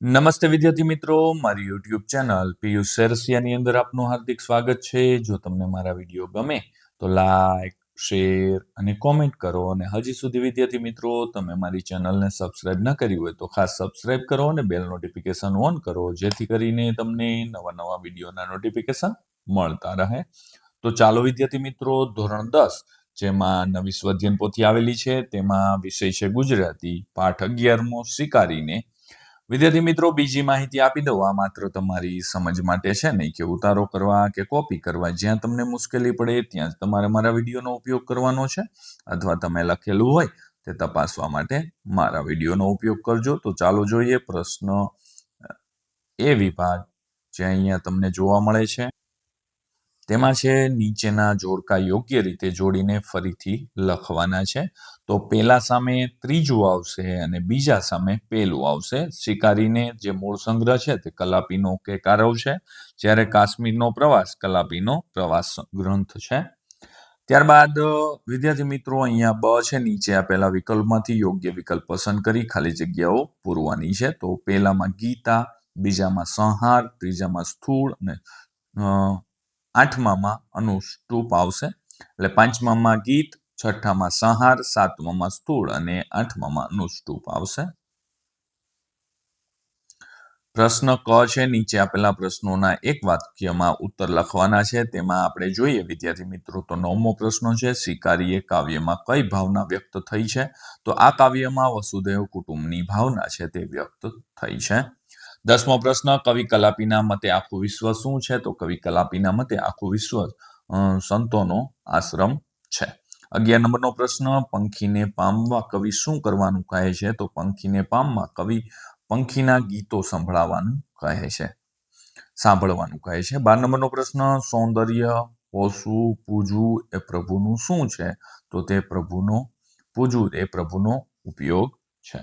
નમસ્તે વિદ્યાર્થી મિત્રો, મારી યુટ્યુબ ચેનલ પિયુષ સેરસિયાની અંદર આપનું હાર્દિક સ્વાગત છે. જો તમને મારા વિડીયો ગમે તો લાઈક, શેર અને કોમેન્ટ કરો. અને હજી સુધી વિદ્યાર્થી મિત્રો તમે મારી ચેનલને સબસ્ક્રાઇબ ન કરી હોય તો ખાસ સબસ્ક્રાઇબ કરો અને બેલ નોટિફિકેશન ઓન કરો, જેથી કરીને તમને નવા નવા વિડીયોના નોટિફિકેશન મળતા રહે. તો ચાલો વિદ્યાર્થી મિત્રો, ધોરણ 10 જેમાં નવી સ્વાધ્યાયન પોથી આવેલી છે તેમાં વિષય છે ગુજરાતી, પાઠ 11મો શિકારીને. વિદ્યાર્થી મિત્રો, બીજી માહિતી આપી દઉં, આ માત્ર તમારી સમજ માટે છે, નહીં કે ઉતારો કરવા કે કોપી કરવા. જ્યાં તમને મુશ્કેલી પડે ત્યાં જ તમારે મારા વિડીયોનો ઉપયોગ કરવાનો છે, અથવા તમે લખેલું હોય તે તપાસવા માટે મારા વિડીયોનો ઉપયોગ કરજો. તો ચાલો જોઈએ પ્રશ્ન એ વિભાગ જે અહીંયા તમને જોવા મળે છે. તેમાં છે નીચેના જોડકા યોગ્ય રીતે જોડીને ફરીથી લખવાના છે. તો પહેલા સામે ત્રીજું આવશે અને બીજા સામે પહેલું આવશે. શિકારીને જે મૂળ સંગ્રહ છે તે કલાપીનો કે કારવ છે, જ્યારે કાશ્મીરનો પ્રવાસ કલાપીનો પ્રવાસ ગ્રંથ છે. ત્યારબાદ વિદ્યાર્થી મિત્રો, અહીંયા બ છે, નીચે આપેલા વિકલ્પમાંથી યોગ્ય વિકલ્પ પસંદ કરી ખાલી જગ્યાઓ પૂરવાની છે. તો પહેલામાં ગીતા, બીજામાં સંહાર, ત્રીજામાં સ્થૂળ અને આઠમામાં અનુષ્ટુપ આવશે. એટલે પાંચમામાં ગીત, છઠ્ઠામાં સંહાર, સાતમામાં સ્થૂળ અને આઠમામાં અનુષ્ટુપ આવશે. પ્રશ્ન ક છે, નીચે આપેલા પ્રશ્નોના એક વાક્યમાં ઉત્તર લખવાના છે. તેમાં આપણે જોઈએ વિદ્યાર્થી મિત્રો, તો 9મો પ્રશ્ન છે, શિકારીએ કાવ્યમાં કઈ ભાવના વ્યક્ત થઈ છે? તો આ કાવ્યમાં વસુદેવ કુટુંબની ભાવના છે તે વ્યક્ત થઈ છે. 10મો પ્રશ્ન, કવિ કલાપીના મતે આખું વિશ્વ શું છે? તો કવિ કલાપીના મતે આખું વિશ્વ સંતોનો આશ્રમ છે. 11 નંબરનો પ્રશ્ન, પંખીને પામવા કવિ શું કરવાનું કહે છે? તો પંખીને પામવા કવિ પંખીના ગીતો સાંભળવાનું કહે છે. 12 નંબરનો પ્રશ્ન, સૌંદર્ય પોષવું, પૂજવું એ પ્રભુનું શું છે? તો તે પૂજવું એ પ્રભુનો ઉપયોગ છે.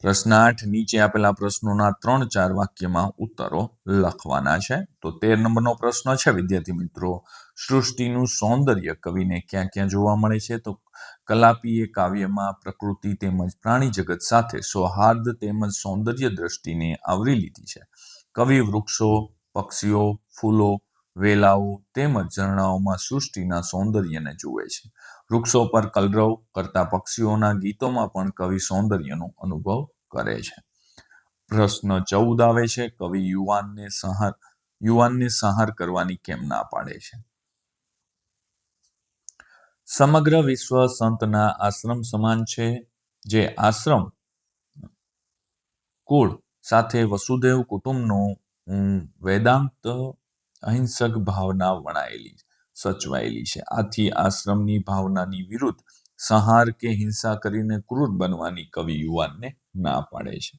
પ્રશ્ન 8, નીચે આપેલા પ્રશ્નોના 3-4 વાક્યમાં ઉત્તરો લખવાના છે. તો 13 નંબરનો પ્રશ્ન છે વિદ્યાર્થી મિત્રો, સૃષ્ટિનું સૌંદર્ય કવિને ક્યાં ક્યાં જોવા મળે છે? તો કલાપીએ કાવ્યમાં પ્રકૃતિ તેમજ પ્રાણી જગત સાથે સૌહાર્દ તેમજ સૌંદર્ય દ્રષ્ટિને આવરી લીધી છે. કવિ વૃક્ષો, પક્ષીઓ, ફૂલો, વેલાઓ તેમજ ઝરણાઓમાં સૃષ્ટિના સૌંદર્યને જુએ છે. વૃક્ષો પર કલરવ કરતા પક્ષીઓના ગીતોમાં પણ કવિ સૌંદર્યનો અનુભવ કરે છે. પ્રશ્ન 14 આવે છે, કવિ યુવાનને સંહાર કરવાની કેમ ના પાડે છે? સમગ્ર વિશ્વ સંતના આશ્રમ સમાન છે. જે આશ્રમ કુળ સાથે વસુદેવ કુટુંબનો વેદાંત અહિંસક ભાવના સચવાયેલી છે. આથી આશ્રમની ભાવનાની વિરુદ્ધ સંહાર કે હિંસા કરીને ક્રૂર બનવાની કવિ યુવાનને ના પાડે છે.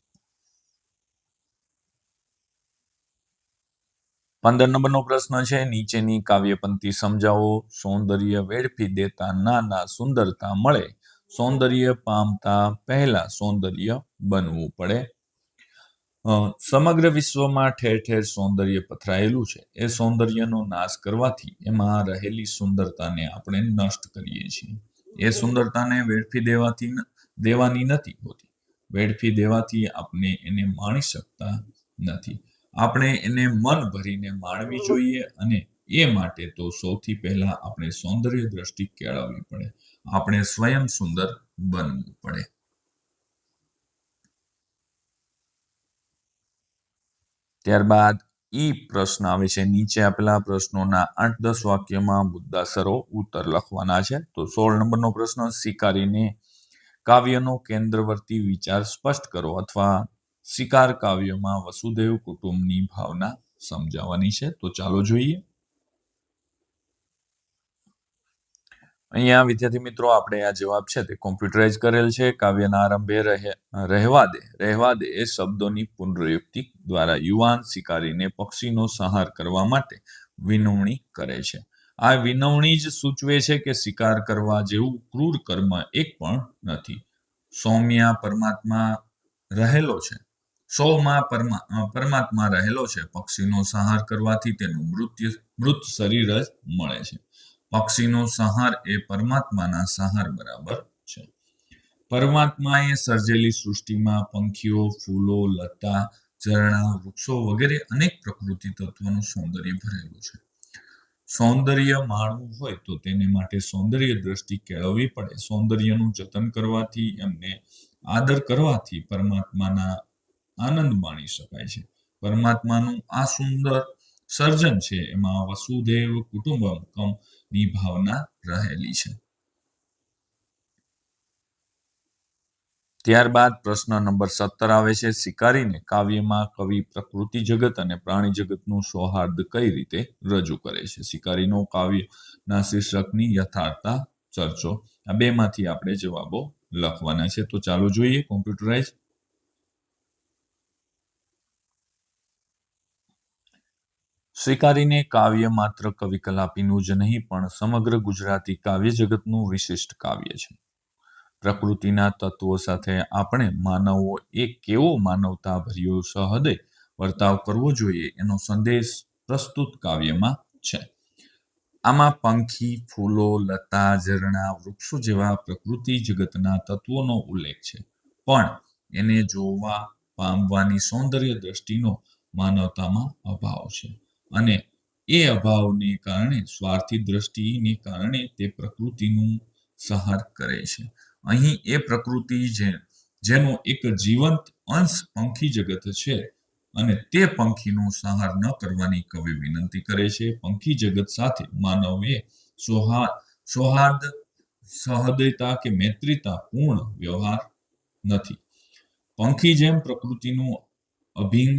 15 નંબરનો પ્રશ્ન છે, નીચેની કાવ્ય પંક્તિ સમજાવો. સૌંદર્ય વેડફી દેતા નાના સુંદરતા મળે, સૌંદર્ય પામતા પહેલા સૌંદર્ય બનવું પડે. સમગ્ર વિશ્વમાં ઠેર ઠેર સૌંદર્ય પથરાયેલું છે. એ સૌંદર્યનો નાશ કરવાથી એમાં રહેલી સુંદરતાને આપણે નષ્ટ કરીએ છીએ. એ સુંદરતાને વેડફી દેવાની નથી હોતી. વેડફી દેવાથી આપણે એને માણી શકતા નથી. આપણે એને મન ભરીને માણવી જોઈએ, અને એ માટે તો સૌથી પહેલા આપણે સૌંદર્ય દ્રષ્ટિ કેળવવી પડે. આપણે સ્વયં સુંદર બનવું પડે. ત્યારબાદ પ્રશ્ન આવે છે, નીચે આપેલા પ્રશ્નોના 8-10 વાક્યમાં મુદ્દાસરો ઉત્તર લખવાના છે. તો 16 નંબરનો પ્રશ્ન, શિકારીને કાવ્યનો કેન્દ્રવર્તી વિચાર સ્પષ્ટ કરો, અથવા શિકાર કાવ્યમાં વસુદેવ કુટુંબની ભાવના સમજાવવાની છે. તો ચાલો જોઈએ. અહીંયા વિદ્યાર્થી મિત્રો, આપણે આ જવાબ છે તે કોમ્પ્યુટરાઇઝ કરેલ છે. કાવ્યના આરંભે રહેવા દે એ શબ્દોની પુનરુક્તિ દ્વારા યુવાન શિકારીને પક્ષીનો સંહાર કરવા માટે વિનવણી કરે છે. આ વિનવણી જ સૂચવે છે કે શિકાર કરવા જેવું ક્રૂર કર્મ એક પણ નથી. સૌમાં પરમાત્મા રહેલો છે. પક્ષીનો સંહાર કરવાથી તેનું મૃત શરીર જ મળે છે. પક્ષીનો સંહાર એ પરમાત્માના સંહાર બરાબર છે. પરમાત્માએ સર્જેલી સૃષ્ટિમાં પંખીઓ, ફૂલો, લતા, ઝરણા, વૃક્ષો વગેરે અનેક પ્રકૃતિ તત્વોનું સૌંદર્ય ભરેલું છે. સૌંદર્ય માણવું હોય તો તેને માટે સૌંદર્ય દ્રષ્ટિ કેળવવી પડે. સૌંદર્યનું જતન કરવાથી, એમને આદર કરવાથી પરમાત્માના આનંદ માણી શકાય છે. પરમાત્માનું આ સુંદર સર્જન છે, એમાં વસુધૈવ કુટુંબકમની ભાવના રહેલી છે. ત્યારબાદ પ્રશ્ન નંબર 17 આવે છે. શિકારીને કાવ્યમાં કવિ પ્રકૃતિ જગત અને પ્રાણી જગતનું સૌહાર્દ કઈ રીતે રજૂ કરે છે? શિકારીનો કાવ્યના શીર્ષકની યથાર્થતા ચર્ચો. આ બેમાંથી આપણે જવાબો લખવાના છે. તો ચાલો જોઈએ. કોમ્પ્યુટરાઇઝ. શિકારીને કાવ્ય માત્ર કવિ કલાપીનું જ નહીં પણ સમગ્ર ગુજરાતી કાવ્ય જગતનું વિશિષ્ટ કાવ્ય છે. પ્રકૃતિના તત્વો સાથે આપણે માનવો એક કેવો માનવતાભર્યો સહૃદય વર્તાવ કરવો જોઈએ એનો સંદેશ પ્રસ્તુત કાવ્યમાં છે. આમાં પંખી, ફૂલો, લતા, ઝરણા, વૃક્ષો જેવા પ્રકૃતિ જગતના તત્વોનો ઉલ્લેખ છે, પણ એને જોવા પામવાની સૌંદર્ય દ્રષ્ટિનો માનવતામાં અભાવ છે, અને એ અભાવને કારણે સ્વાર્થી દ્રષ્ટિને કારણે તે પ્રકૃતિનું સંહાર કરે છે. અહીં એ પ્રકૃતિ જેનો એક જીવંત અંશ પંખી જગત છે, અને તે પંખીનો સંહાર ન કરવાની કવિ વિનંતી કરે છે. પંખી જગત સાથે માનવે સૌહાર્દ, સહૃદયતા કે મૈત્રીતા પૂર્ણ વ્યવહાર નથી. પંખી જેમ પ્રકૃતિનું અભિન્ન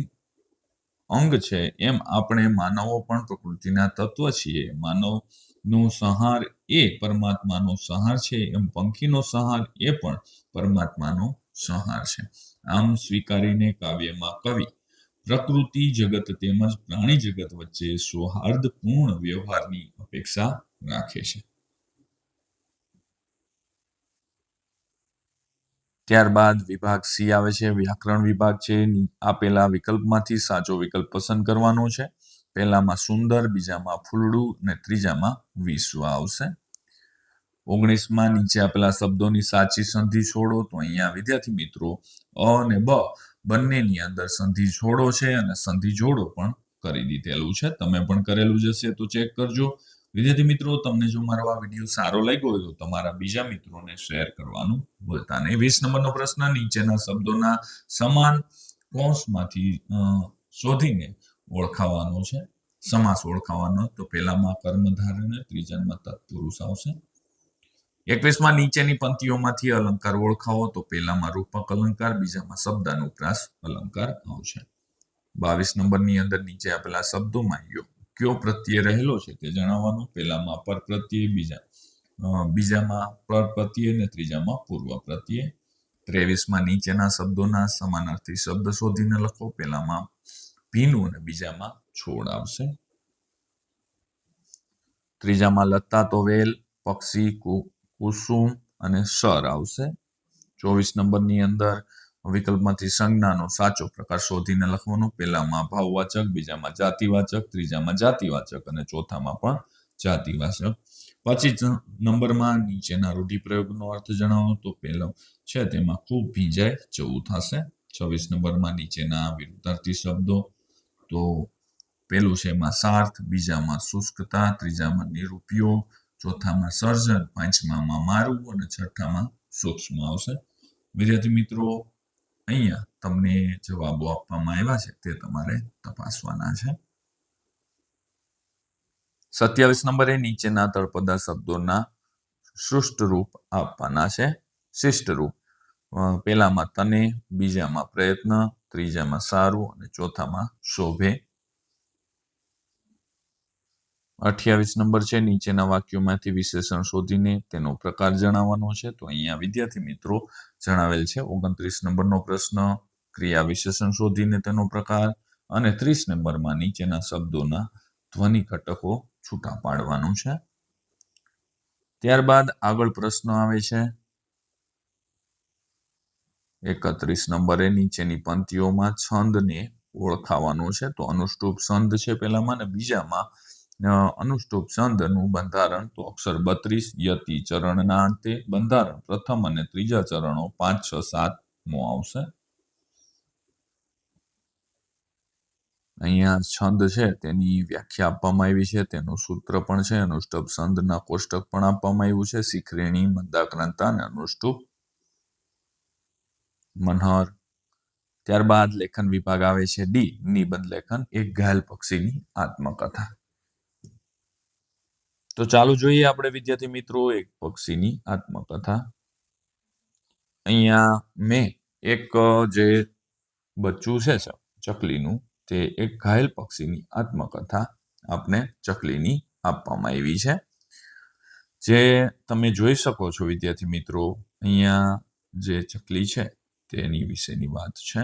અંગ છે, એમ આપણે માનવો પણ પ્રકૃતિના તત્વ છીએ. માનવનો સંહાર એ પરમાત્માનો સંહાર છે, એમ પંખીનો સંહાર એ પણ પરમાત્માનો સંહાર છે. આમ સ્વીકારીને કાવ્યમાં કવિ પ્રકૃતિ જગત તેમજ પ્રાણી જગત વચ્ચે સૌહાર્દપૂર્ણ વ્યવહારની અપેક્ષા રાખે છે. ત્યારબાદ વિભાગ સી આવે છે. વ્યાકરણ વિભાગ છે. આપેલા વિકલ્પમાંથી સાચો વિકલ્પ પસંદ કરવાનો છે. પહેલામાં સુંદર, બીજામાં ફૂલડું અને ત્રીજામાં વિશ્વ આવશે. 19માં નીચે આપેલા શબ્દોની સાચી સંધિ છોડો. તો અહીંયા વિદ્યાર્થી મિત્રો અ અને બ બંનેની અંદર સંધિ છોડો છે, અને સંધિ જોડો પણ કરી દીધેલું છે. તમે પણ કરેલું જ હશે તો ચેક કરજો. વિદ્યાર્થી મિત્રો, તમને જો મારો આ વિડીયો સારો લાગ્યો હોય તો તમારા બીજા મિત્રોને શેર કરવાનું ભૂલતા નહીં. 20 નંબરનો પ્રશ્ન. નીચેના શબ્દોના સમાન કૌંસમાંથી શોધીને ઓળખાવાનો છે. સમાસ ઓળખાવાનો. તો પહેલામાં કર્મધારય, ત્રીજામાં તત્પુરુષ આવશે. 21માં નીચેની પંક્તિઓમાંથી અલંકાર ઓળખાવો. તો પહેલામાં રૂપક અલંકાર, બીજામાં શબ્દાનુપ્રાસ અલંકાર આવશે. 22 નંબરની અંદર નીચે આપેલા શબ્દોમાં કયો પ્રત્યય રહેલો છે તે જણાવવાનું. પહેલામાં પર પ્રત્યય, બીજામાં પર પ્રત્યય અને ત્રીજામાં પૂર્વ પ્રત્યય. 23માં નીચેના શબ્દોના સમાનાર્થી શબ્દ શોધીને લખો. પહેલામાં ભીનું અને બીજામાં છોડ આવશે. ત્રીજામાં લતા તો વેલ, પક્ષી, કુસુમ અને સર આવશે. 24 નંબરની અંદર વિકલ્પમાંથી સંજ્ઞાનો સાચો પ્રકાર શોધીને લખવાનો. પહેલામાં ભાવવાચક, બીજામાં જાતિવાચક, ત્રીજામાં જાતિવાચક અને ચોથામાં પણ જાતિવાચક. 25 નંબરમાં નીચેના રૂઢિપ્રયોગનો અર્થ જણાવો. તો પહેલો છે તેમાં ખૂબ ભીંજાય જવું થશે. 26 નંબરમાં નીચેના વિરુદ્ધાર્થી શબ્દો. તો પહેલું છે એમાં સાર્થ, બીજામાં શુષ્કતા, ત્રીજામાં નિરૂપ્યો, ચોથામાં સર્જન, પાંચમામાં મારું અને છઠ્ઠામાં સૂક્ષ્મ આવશે. વિદ્યાર્થી મિત્રો, અહીંયા તમને જવાબો આપવામાં આવ્યા છે તે તમારે તપાસવાના છે. 27 નંબરે નીચેના તળપદા શબ્દોના સૃષ્ટ રૂપ આપવાના છે. શિષ્ટ રૂપ. પહેલામાં તને, બીજામાં પ્રયત્ન, ત્રીજામાં સારું અને ચોથામાં શોભે. 28 નંબર છે. નીચેના વાક્યોમાંથી વિશેષણ શોધીને તેનો પ્રકાર જણાવવાનો છે. તો અહીંયા વિદ્યાર્થી મિત્રો જણાવેલ છે. 29 નંબરનો પ્રશ્ન ક્રિયા વિશેષણ શોધીને તેનો પ્રકાર, અને 30 નંબરમાં નીચેના શબ્દોના ધ્વનિ ઘટકો છૂટા પાડવાનું છે. ત્યારબાદ આગળ પ્રશ્ન આવે છે 31 નંબરે નીચેની પંક્તિઓમાં છંદને ઓળખાવાનો છે. તો અનુષ્ટુપ છંદ છે પહેલામાં, અને બીજામાં અનુષ્ટુપ છંદનું બંધારણ તો અક્ષર 32 યતિ ચરણના અંતે બંધારણ પ્રથમ અને ત્રીજા ચરણો 5, 6, 7 આવશે. અહીંયા છંદ છે તેની વ્યાખ્યા આપવામાં આવી છે, તેનું સૂત્ર પણ છે, અનુષ્ટુપ છંદના કોષ્ટક પણ આપવામાં આવ્યું છે, શિખરેણી, મંદાક્રાંતા અને અનુષ્ટુપ, મનહર. ત્યારબાદ લેખન વિભાગ આવે છે ડી, નિબંધ લેખન, એક ઘાયલ પક્ષીની આત્મકથા. તો ચાલો જોઈએ આપણે વિદ્યાર્થી મિત્રો એક પક્ષીની આત્મકથા. અહીંયા મેં એક જે બચ્ચું છે ચકલીનું, તે એક ઘાયલ પક્ષીની આત્મકથા આપને ચકલીની આપવામાં આવી છે. જે તમે જોઈ શકો છો વિદ્યાર્થી મિત્રો, અહીંયા જે ચકલી છે તેની વિશેની વાત છે,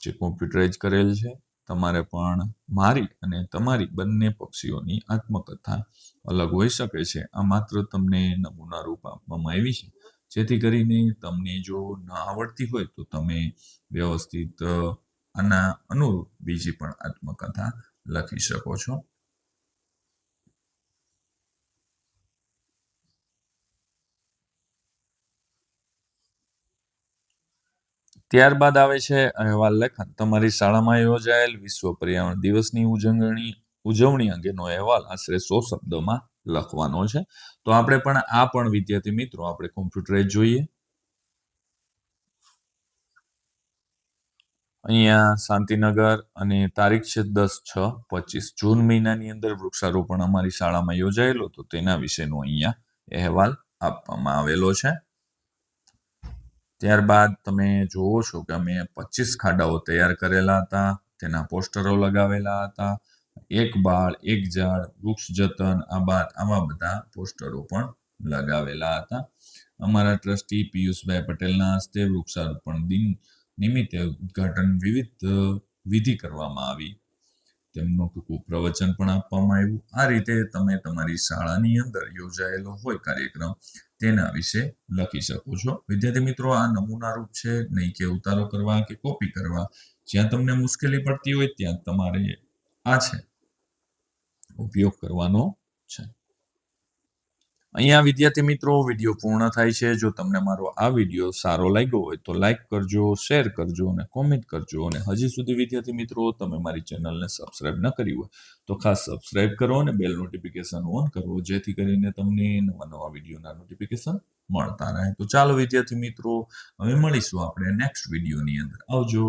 જે કોમ્પ્યુટરાઇઝ કરેલ છે. તમારે પણ મારી અને તમારી બંને પક્ષીઓની આત્મકથા અલગ હોઈ શકે છે. આ માત્ર તમને નમૂના રૂપ આપવામાં આવી છે, જેથી કરીને તમને જો ન આવડતી હોય તો તમે વ્યવસ્થિત આના અનુરૂપ બીજી પણ આત્મકથા લખી શકો છો. ત્યારબાદ આવે છે અહેવાલ લેખન. તમારી શાળામાં યોજાયેલ વિશ્વ પર્યાવરણ દિવસની ઉજવણી અંગેનો અહેવાલ આશરે 100 શબ્દોમાં લખવાનો છે. તો આપણે પણ વિદ્યાર્થી મિત્રો આપણે કોમ્પ્યુટરાઇઝ જોઈએ. અહીંયા શાંતિનગર અને તારીખ છે 10/6/25 જૂન મહિનાની અંદર વૃક્ષારોપણ અમારી શાળામાં યોજાયેલો, તો તેના વિશેનો અહીંયા અહેવાલ આપવામાં આવેલો છે. ત્યારબાદ તમે જોવો છો કે અમે 25 ખાડાઓ તૈયાર કરેલા હતા, તેના પોસ્ટરો લગાવેલા હતા. એક બાળ, એક ઝાડ, વૃક્ષ જતન, આવા બધા પોસ્ટરો પણ લગાવેલા હતા. અમારા ટ્રસ્ટી પિયુષભાઈ પટેલના હસ્તે વૃક્ષારોપણ દિન નિમિત્તે ઉદ્ઘાટન વિવિધ વિધિ કરવામાં આવી. તેમનું ટૂંકું પ્રવચન પણ આપવામાં આવ્યું. આ રીતે તમે તમારી શાળાની અંદર યોજાયેલો હોય કાર્યક્રમ તેના વિશે લખી શકો છો. વિદ્યાર્થી મિત્રો, આ નમૂનારૂપ છે, નહીં કે ઉતારો કરવા કે કોપી કરવા. જ્યાં તમને મુશ્કેલી પડતી હોય ત્યાં તમારે આ છે ઉપયોગ કરવાનો છે. અહીંયા વિદ્યાર્થી મિત્રો વિડીયો પૂર્ણ થાય છે. જો તમને મારો આ વિડીયો સારો લાગ્યો હોય તો લાઈક કરજો, શેર કરજો અને કોમેન્ટ કરજો. અને હજી સુધી વિદ્યાર્થી મિત્રો તમે મારી ચેનલને સબસ્ક્રાઇબ ન કરી હોય તો ખાસ સબસ્ક્રાઇબ કરો અને બેલ નોટિફિકેશન ઓન કરો, જેથી કરીને તમને નવા વિડીયોના નોટિફિકેશન મળતા રહે. તો ચાલો વિદ્યાર્થી મિત્રો, હવે મળીશું આપણે નેક્સ્ટ વિડીયોની અંદર. આવજો.